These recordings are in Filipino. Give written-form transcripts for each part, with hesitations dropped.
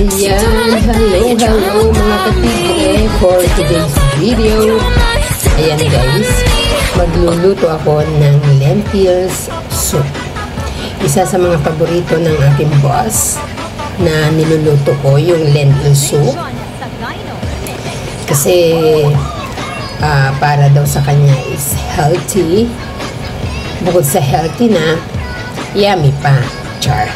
Ayan, hello mga katigre for today's video. Ayan guys, magluluto ako ng lentils soup. Isa sa mga paborito ng aking boss na niluluto ko yung lentil soup. Kasi para daw sa kanya is healthy. Bukod sa healthy na, yummy pa. Char.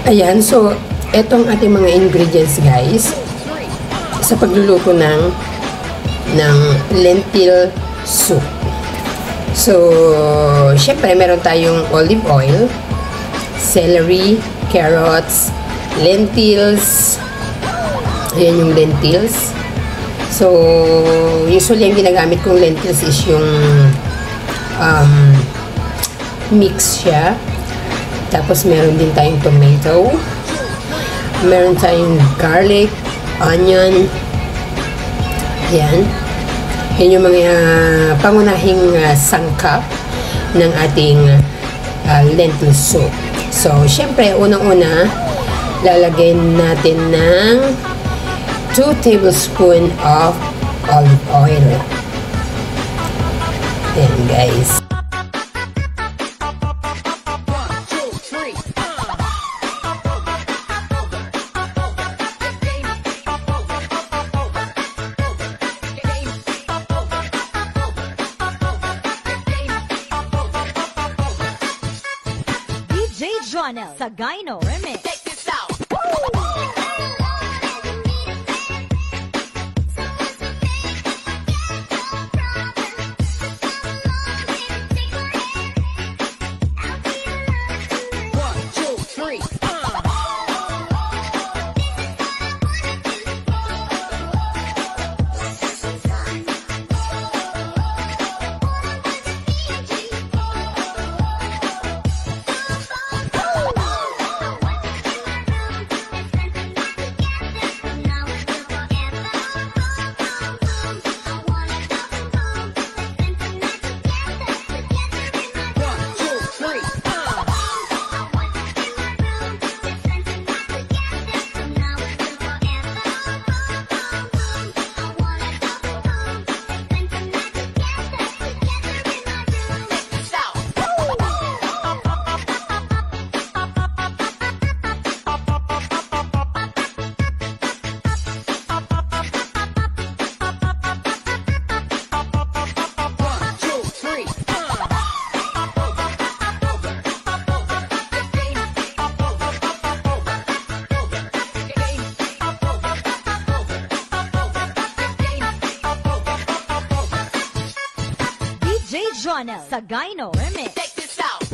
Ayan, so etong ating mga ingredients guys sa pagluluto ng lentil soup. So syempre meron tayong olive oil, celery, carrots, lentils. Ayan yung lentils. So usually ang ginagamit kong lentils is yung mix siya. Tapos meron din tayong tomato, meron tayong garlic, onion. Yan. Yan yung mga pangunahing sangkap ng ating lentil soup. So, syempre, unang-una, lalagyan natin ng 2 tablespoons of olive oil. Yan, guys. Jonel Sagayno Remix. Take this out. One, two, three. Jonel Sagayno Remix. Take this out.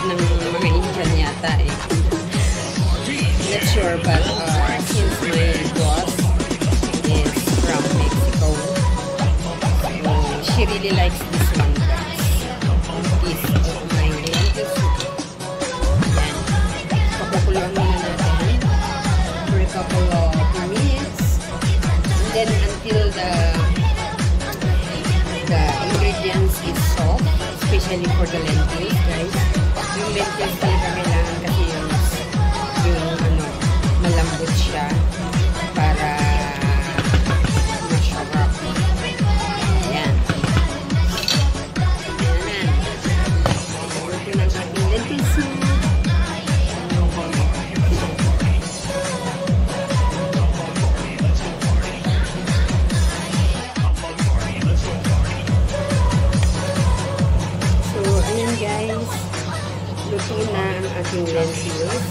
ng mga Indian yata eh. Not sure, but since my boss is from Mexico, she really likes this one, guys. This of my lentil soup. Yan. Papakuluan muna natin for a couple of minutes. And then until the ingredients is soft, especially for the lentils, guys. Yung lentils talaga kailangan kasi yung malambot siya para masarap. Ayan. Ayan. Ito ng ating lentil soup. Guys, luto na ang ating lentils.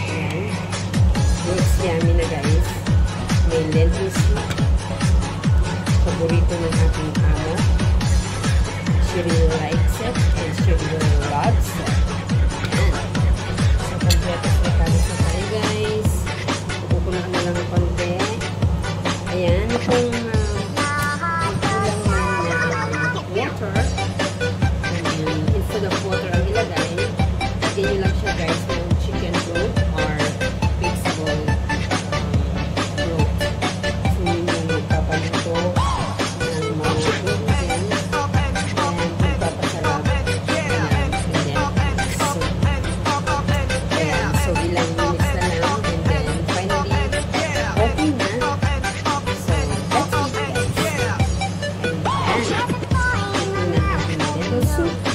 Ayan. Looks yummy na, guys. May lentil soup. Paborito ng ating amo. She really likes it and she really loves it. Ayan. So, kompletos na tayo sa tayo, guys. Pupunan na lang ng konti. Ayan. Kung water, instead of water ang ilagay, lagyan nyo lang siya, guys, ng chicken broth or vegetable broth. So, yun yung magpapaluto ng mga ingredients and magpapasarap ng lentil soup. Ayan, so ilang minutes na lang and then finally, okay na. So, that's it, guys. And then, ito na ating lentil soup.